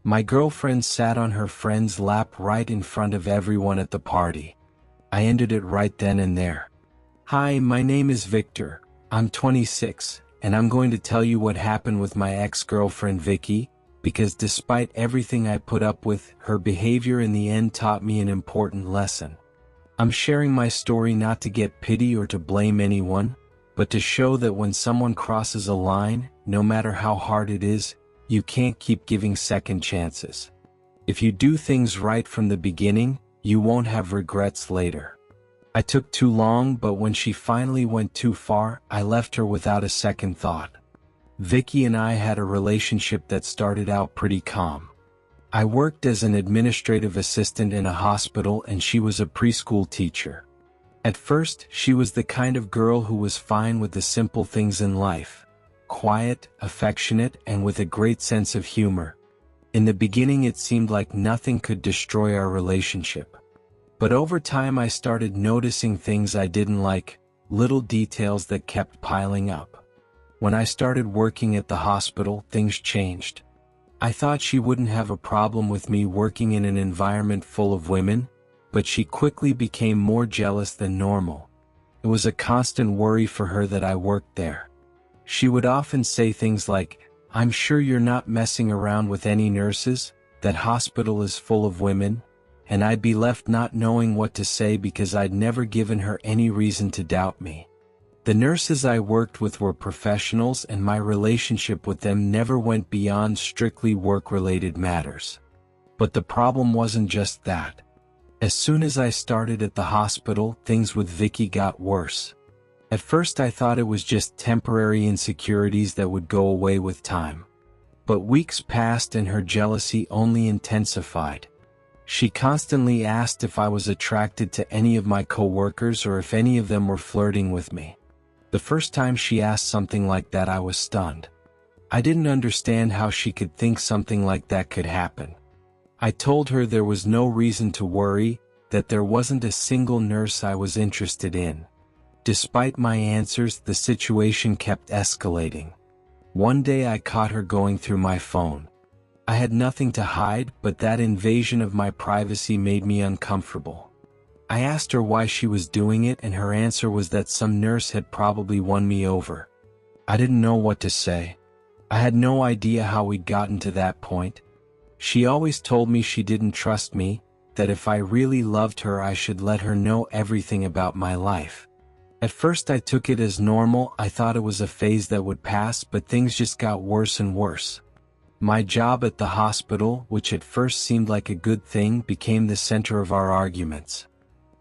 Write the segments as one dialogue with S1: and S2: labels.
S1: My girlfriend sat on her friend's lap right in front of everyone at the party. I ended it right then and there. Hi, my name is Victor. I'm 26, and I'm going to tell you what happened with my ex-girlfriend Vicky, because despite everything I put up with, her behavior in the end taught me an important lesson. I'm sharing my story not to get pity or to blame anyone, but to show that when someone crosses a line, no matter how hard it is, you can't keep giving second chances. If you do things right from the beginning, you won't have regrets later. I took too long, but when she finally went too far, I left her without a second thought. Vicky and I had a relationship that started out pretty calm. I worked as an administrative assistant in a hospital and she was a preschool teacher. At first, she was the kind of girl who was fine with the simple things in life. Quiet, affectionate, and with a great sense of humor. In the beginning it seemed like nothing could destroy our relationship. But over time I started noticing things I didn't like, little details that kept piling up. When I started working at the hospital, things changed. I thought she wouldn't have a problem with me working in an environment full of women, but she quickly became more jealous than normal. It was a constant worry for her that I worked there. She would often say things like, "I'm sure you're not messing around with any nurses, that hospital is full of women," and I'd be left not knowing what to say because I'd never given her any reason to doubt me. The nurses I worked with were professionals and my relationship with them never went beyond strictly work-related matters. But the problem wasn't just that. As soon as I started at the hospital, things with Vicky got worse. At first I thought it was just temporary insecurities that would go away with time. But weeks passed and her jealousy only intensified. She constantly asked if I was attracted to any of my coworkers or if any of them were flirting with me. The first time she asked something like that I was stunned. I didn't understand how she could think something like that could happen. I told her there was no reason to worry, that there wasn't a single nurse I was interested in. Despite my answers, the situation kept escalating. One day I caught her going through my phone. I had nothing to hide, but that invasion of my privacy made me uncomfortable. I asked her why she was doing it and her answer was that some nurse had probably won me over. I didn't know what to say. I had no idea how we'd gotten to that point. She always told me she didn't trust me, that if I really loved her I should let her know everything about my life. At first I took it as normal. I thought it was a phase that would pass, but things just got worse and worse. My job at the hospital, which at first seemed like a good thing, became the center of our arguments.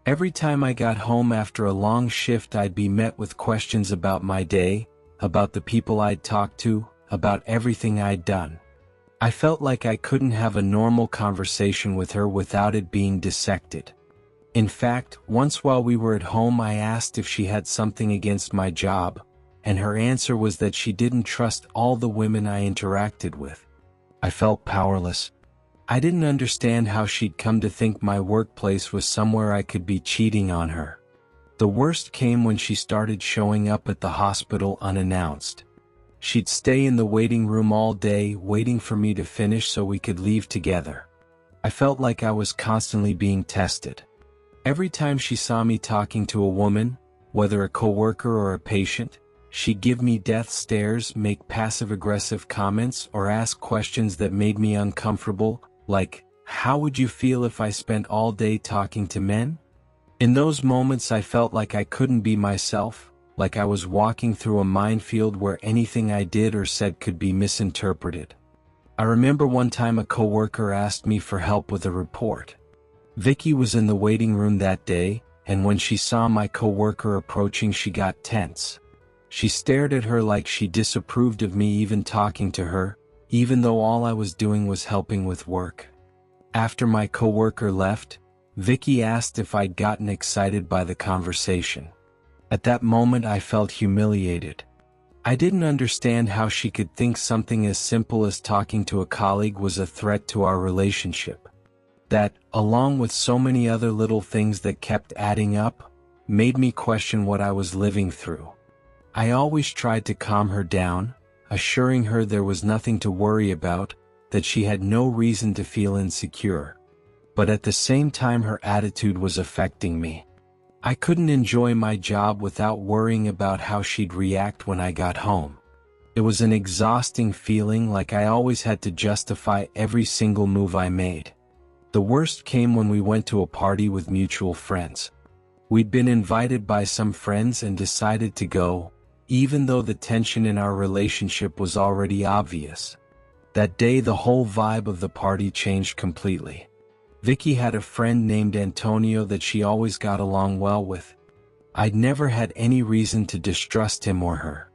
S1: Every time I got home after a long shift I'd be met with questions about my day, about the people I'd talked to, about everything I'd done. I felt like I couldn't have a normal conversation with her without it being dissected. In fact, once while we were at home I asked if she had something against my job, and her answer was that she didn't trust all the women I interacted with. I felt powerless. I didn't understand how she'd come to think my workplace was somewhere I could be cheating on her. The worst came when she started showing up at the hospital unannounced. She'd stay in the waiting room all day, waiting for me to finish so we could leave together. I felt like I was constantly being tested. Every time she saw me talking to a woman, whether a coworker or a patient, she'd give me death stares, make passive-aggressive comments, or ask questions that made me uncomfortable, like, "How would you feel if I spent all day talking to men?" In those moments I felt like I couldn't be myself, like I was walking through a minefield where anything I did or said could be misinterpreted. I remember one time a coworker asked me for help with a report. Vicky was in the waiting room that day, and when she saw my coworker approaching she got tense. She stared at her like she disapproved of me even talking to her, even though all I was doing was helping with work. After my coworker left, Vicky asked if I'd gotten excited by the conversation. At that moment I felt humiliated. I didn't understand how she could think something as simple as talking to a colleague was a threat to our relationship. That, along with so many other little things that kept adding up, made me question what I was living through. I always tried to calm her down, assuring her there was nothing to worry about, that she had no reason to feel insecure. But at the same time her attitude was affecting me. I couldn't enjoy my job without worrying about how she'd react when I got home. It was an exhausting feeling, like I always had to justify every single move I made. The worst came when we went to a party with mutual friends. We'd been invited by some friends and decided to go, even though the tension in our relationship was already obvious. That day the whole vibe of the party changed completely. Vicky had a friend named Antonio that she always got along well with. I'd never had any reason to distrust him or her.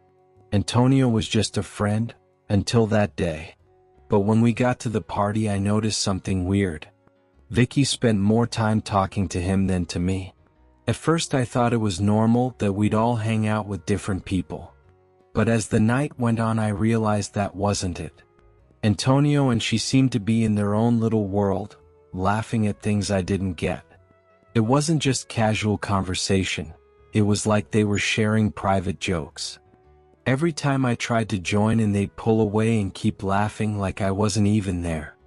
S1: Antonio was just a friend, until that day. But when we got to the party I noticed something weird. Vicky spent more time talking to him than to me. At first I thought it was normal that we'd all hang out with different people. But as the night went on I realized that wasn't it. Antonio and she seemed to be in their own little world, laughing at things I didn't get. It wasn't just casual conversation, it was like they were sharing private jokes. Every time I tried to join in they'd pull away and keep laughing like I wasn't even there.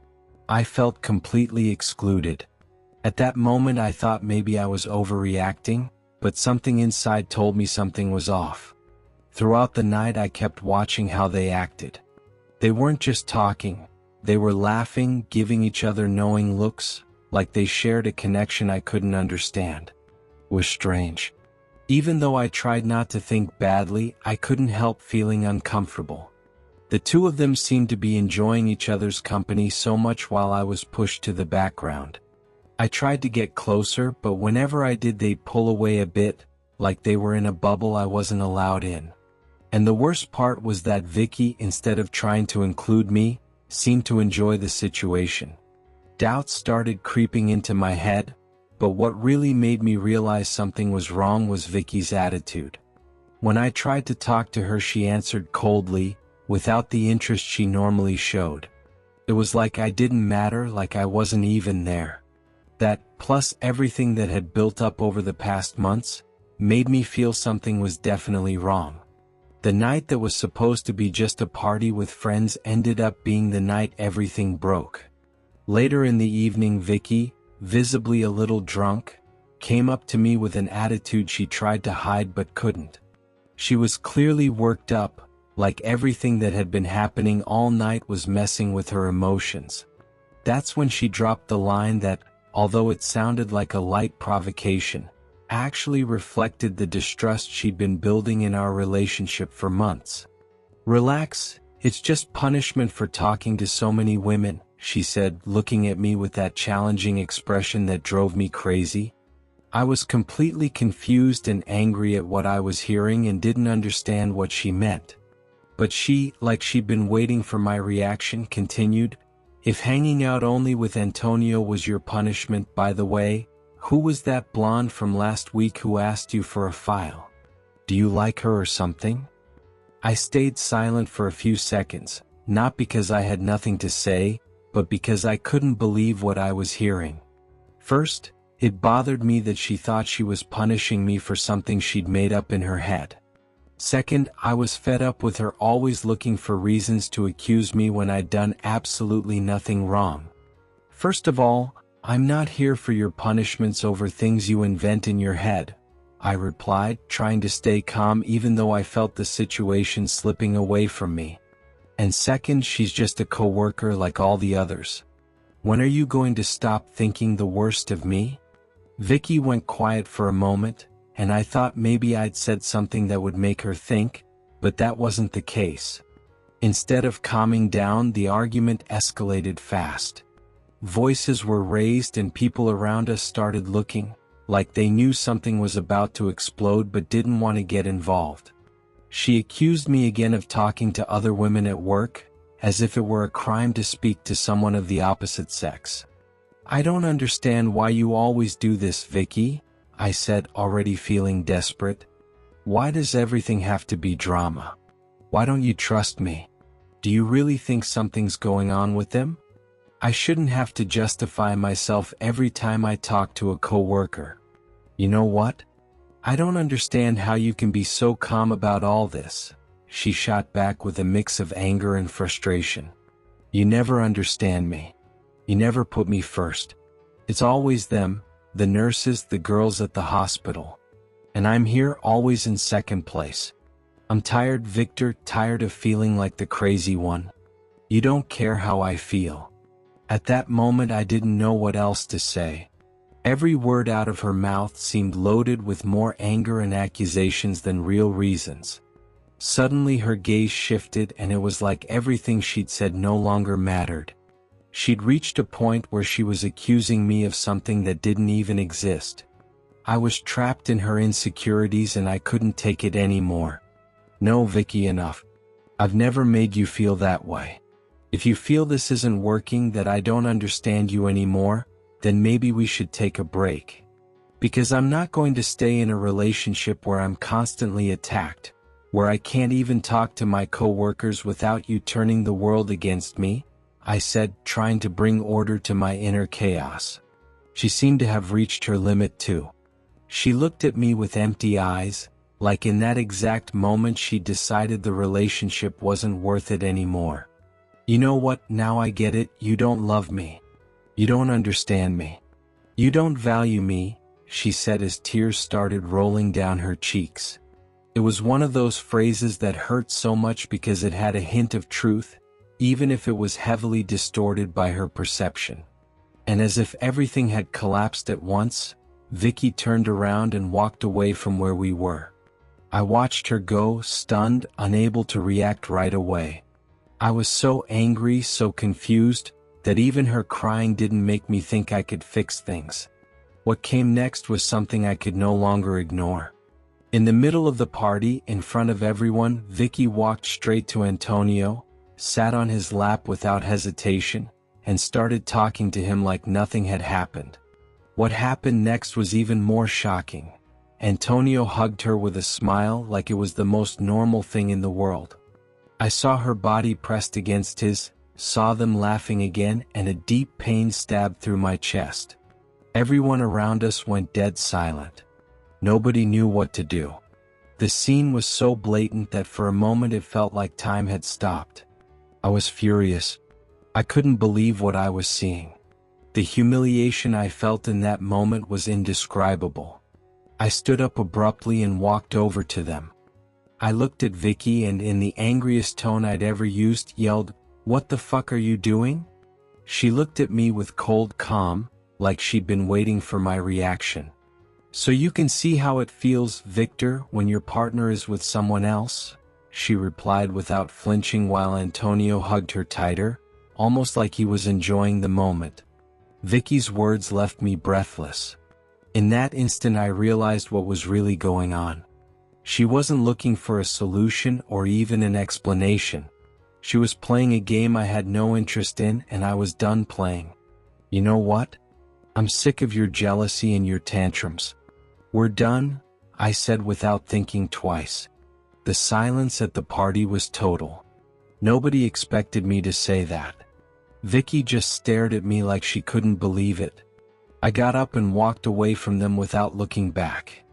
S1: I felt completely excluded. At that moment I thought maybe I was overreacting, but something inside told me something was off. Throughout the night I kept watching how they acted. They weren't just talking, they were laughing, giving each other knowing looks, like they shared a connection I couldn't understand. It was strange. Even though I tried not to think badly, I couldn't help feeling uncomfortable. The two of them seemed to be enjoying each other's company so much while I was pushed to the background. I tried to get closer, but whenever I did they'd pull away a bit, like they were in a bubble I wasn't allowed in. And the worst part was that Vicky, instead of trying to include me, seemed to enjoy the situation. Doubts started creeping into my head, but what really made me realize something was wrong was Vicky's attitude. When I tried to talk to her she answered coldly, without the interest she normally showed. It was like I didn't matter, like I wasn't even there. That, plus everything that had built up over the past months, made me feel something was definitely wrong. The night that was supposed to be just a party with friends ended up being the night everything broke. Later in the evening Vicky, visibly a little drunk, came up to me with an attitude she tried to hide but couldn't. She was clearly worked up, like everything that had been happening all night was messing with her emotions. That's when she dropped the line that, although it sounded like a light provocation, actually reflected the distrust she'd been building in our relationship for months. "Relax, it's just punishment for talking to so many women," she said, looking at me with that challenging expression that drove me crazy. I was completely confused and angry at what I was hearing and didn't understand what she meant. But she, like she'd been waiting for my reaction, continued, "If hanging out only with Antonio was your punishment, by the way, who was that blonde from last week who asked you for a file? Do you like her or something?" I stayed silent for a few seconds, not because I had nothing to say, but because I couldn't believe what I was hearing. First, it bothered me that she thought she was punishing me for something she'd made up in her head. Second, I was fed up with her always looking for reasons to accuse me when I'd done absolutely nothing wrong. "First of all, I'm not here for your punishments over things you invent in your head," I replied, trying to stay calm even though I felt the situation slipping away from me. "And second, she's just a coworker like all the others. When are you going to stop thinking the worst of me?" Vicky went quiet for a moment, and I thought maybe I'd said something that would make her think, but that wasn't the case. Instead of calming down, the argument escalated fast. Voices were raised and people around us started looking, like they knew something was about to explode but didn't want to get involved. She accused me again of talking to other women at work, as if it were a crime to speak to someone of the opposite sex. "I don't understand why you always do this, Vicky," I said, already feeling desperate. "Why does everything have to be drama? Why don't you trust me? Do you really think something's going on with them? I shouldn't have to justify myself every time I talk to a coworker. You know what? I don't understand how you can be so calm about all this," she shot back with a mix of anger and frustration. You never understand me. You never put me first. It's always them, the nurses, the girls at the hospital. And I'm here always in second place. I'm tired, Victor, tired of feeling like the crazy one. You don't care how I feel." At that moment I didn't know what else to say. Every word out of her mouth seemed loaded with more anger and accusations than real reasons. Suddenly her gaze shifted and it was like everything she'd said no longer mattered. She'd reached a point where she was accusing me of something that didn't even exist. I was trapped in her insecurities and I couldn't take it anymore. "No, Vicky, enough. I've never made you feel that way. If you feel this isn't working, that I don't understand you anymore, then maybe we should take a break. Because I'm not going to stay in a relationship where I'm constantly attacked, where I can't even talk to my coworkers without you turning the world against me," I said, trying to bring order to my inner chaos. She seemed to have reached her limit too. She looked at me with empty eyes, like in that exact moment she decided the relationship wasn't worth it anymore. "You know what, now I get it, you don't love me. You don't understand me. You don't value me," she said as tears started rolling down her cheeks. It was one of those phrases that hurt so much because it had a hint of truth, even if it was heavily distorted by her perception. And as if everything had collapsed at once, Vicky turned around and walked away from where we were. I watched her go, stunned, unable to react right away. I was so angry, so confused, that even her crying didn't make me think I could fix things. What came next was something I could no longer ignore. In the middle of the party, in front of everyone, Vicky walked straight to Antonio, sat on his lap without hesitation, and started talking to him like nothing had happened. What happened next was even more shocking. Antonio hugged her with a smile like it was the most normal thing in the world. I saw her body pressed against his, saw them laughing again, and a deep pain stabbed through my chest. Everyone around us went dead silent. Nobody knew what to do. The scene was so blatant that for a moment it felt like time had stopped. I was furious. I couldn't believe what I was seeing. The humiliation I felt in that moment was indescribable. I stood up abruptly and walked over to them. I looked at Vicky and in the angriest tone I'd ever used, yelled, "What the fuck are you doing?" She looked at me with cold calm, like she'd been waiting for my reaction. "So you can see how it feels, Victor, when your partner is with someone else?" she replied without flinching while Antonio hugged her tighter, almost like he was enjoying the moment. Vicky's words left me breathless. In that instant I realized what was really going on. She wasn't looking for a solution or even an explanation. She was playing a game I had no interest in, and I was done playing. "You know what? I'm sick of your jealousy and your tantrums. We're done," I said without thinking twice. The silence at the party was total. Nobody expected me to say that. Vicky just stared at me like she couldn't believe it. I got up and walked away from them without looking back.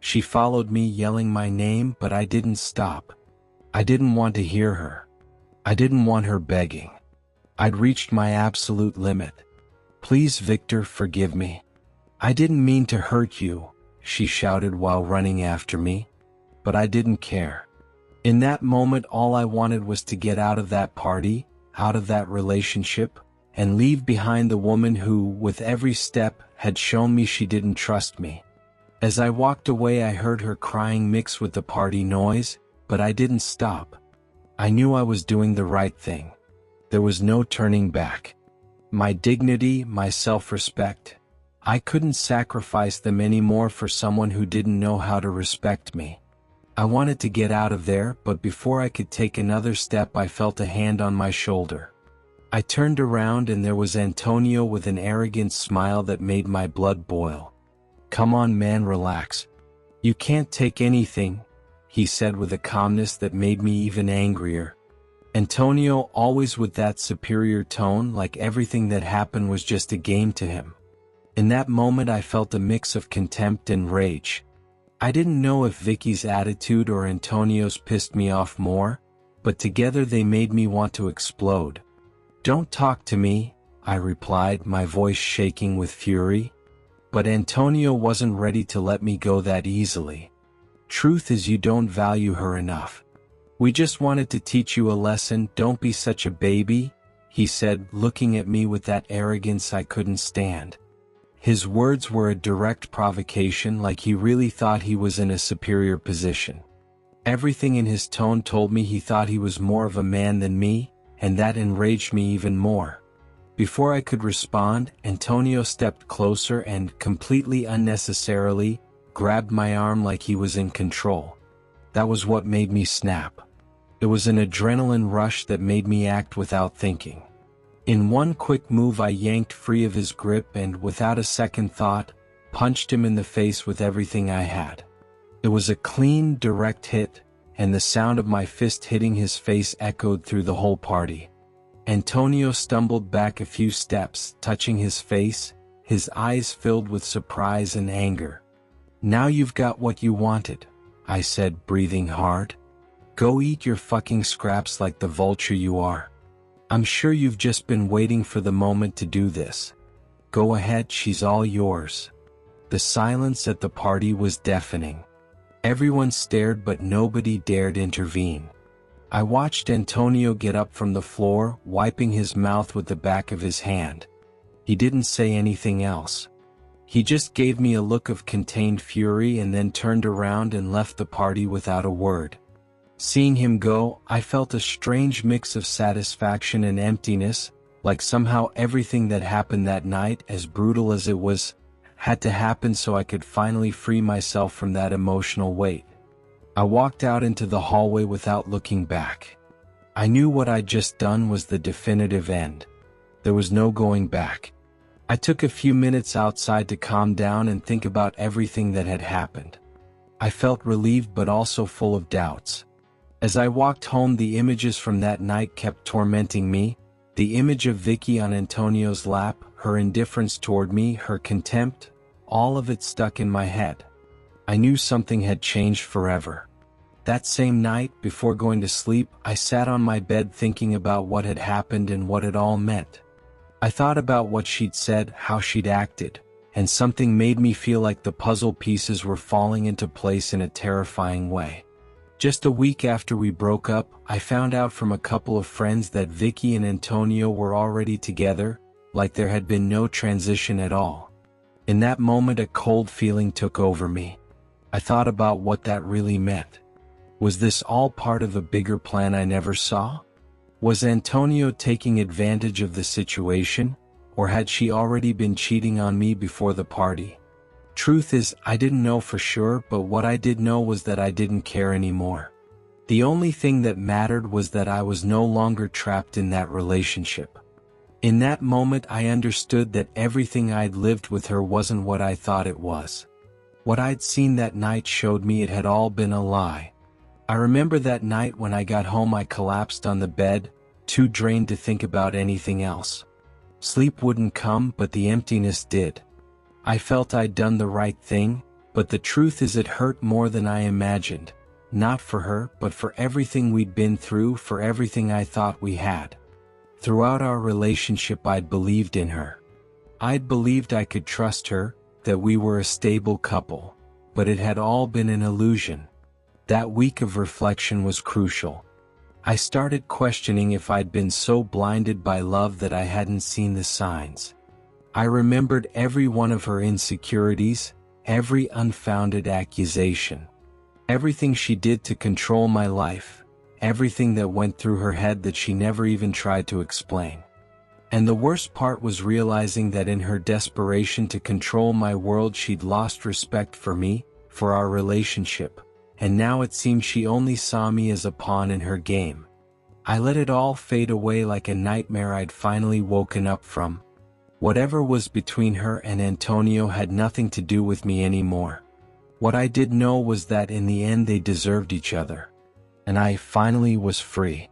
S1: She followed me, yelling my name, but I didn't stop. I didn't want to hear her. I didn't want her begging. I'd reached my absolute limit. "Please, Victor, forgive me. I didn't mean to hurt you," she shouted while running after me. But I didn't care. In that moment, all I wanted was to get out of that party, out of that relationship, and leave behind the woman who, with every step, had shown me she didn't trust me. As I walked away, I heard her crying mix with the party noise, but I didn't stop. I knew I was doing the right thing. There was no turning back. My dignity, my self-respect. I couldn't sacrifice them anymore for someone who didn't know how to respect me. I wanted to get out of there, but before I could take another step, I felt a hand on my shoulder. I turned around and there was Antonio with an arrogant smile that made my blood boil. "Come on, man, relax. You can't take anything," he said with a calmness that made me even angrier. Antonio, always with that superior tone, like everything that happened was just a game to him. In that moment I felt a mix of contempt and rage. I didn't know if Vicky's attitude or Antonio's pissed me off more, but together they made me want to explode. "Don't talk to me," I replied, my voice shaking with fury. But Antonio wasn't ready to let me go that easily. "Truth is, you don't value her enough. We just wanted to teach you a lesson. Don't be such a baby," he said, looking at me with that arrogance I couldn't stand. His words were a direct provocation, like he really thought he was in a superior position. Everything in his tone told me he thought he was more of a man than me, and that enraged me even more. Before I could respond, Antonio stepped closer and, completely unnecessarily, grabbed my arm like he was in control. That was what made me snap. It was an adrenaline rush that made me act without thinking. In one quick move, I yanked free of his grip and, without a second thought, punched him in the face with everything I had. It was a clean, direct hit, and the sound of my fist hitting his face echoed through the whole party. Antonio stumbled back a few steps, touching his face, his eyes filled with surprise and anger. "Now you've got what you wanted," I said, breathing hard. "Go eat your fucking scraps like the vulture you are. I'm sure you've just been waiting for the moment to do this. Go ahead, she's all yours." The silence at the party was deafening. Everyone stared, but nobody dared intervene. I watched Antonio get up from the floor, wiping his mouth with the back of his hand. He didn't say anything else. He just gave me a look of contained fury and then turned around and left the party without a word. Seeing him go, I felt a strange mix of satisfaction and emptiness, like somehow everything that happened that night, as brutal as it was, had to happen so I could finally free myself from that emotional weight. I walked out into the hallway without looking back. I knew what I'd just done was the definitive end. There was no going back. I took a few minutes outside to calm down and think about everything that had happened. I felt relieved but also full of doubts. As I walked home, the images from that night kept tormenting me. The image of Vicky on Antonio's lap, her indifference toward me, her contempt, all of it stuck in my head. I knew something had changed forever. That same night, before going to sleep, I sat on my bed thinking about what had happened and what it all meant. I thought about what she'd said, how she'd acted, and something made me feel like the puzzle pieces were falling into place in a terrifying way. Just a week after we broke up, I found out from a couple of friends that Vicky and Antonio were already together, like there had been no transition at all. In that moment, a cold feeling took over me. I thought about what that really meant. Was this all part of a bigger plan I never saw? Was Antonio taking advantage of the situation, or had she already been cheating on me before the party? Truth is, I didn't know for sure, but what I did know was that I didn't care anymore. The only thing that mattered was that I was no longer trapped in that relationship. In that moment, I understood that everything I'd lived with her wasn't what I thought it was. What I'd seen that night showed me it had all been a lie. I remember that night when I got home, I collapsed on the bed, too drained to think about anything else. Sleep wouldn't come, but the emptiness did. I felt I'd done the right thing, but the truth is it hurt more than I imagined. Not for her, but for everything we'd been through, for everything I thought we had. Throughout our relationship, I'd believed in her. I'd believed I could trust her, that we were a stable couple, but it had all been an illusion. That week of reflection was crucial. I started questioning if I'd been so blinded by love that I hadn't seen the signs. I remembered every one of her insecurities, every unfounded accusation, everything she did to control my life, everything that went through her head that she never even tried to explain. And the worst part was realizing that in her desperation to control my world, she'd lost respect for me, for our relationship, and now it seemed she only saw me as a pawn in her game. I let it all fade away like a nightmare I'd finally woken up from. Whatever was between her and Antonio had nothing to do with me anymore. What I did know was that in the end they deserved each other. And I finally was free.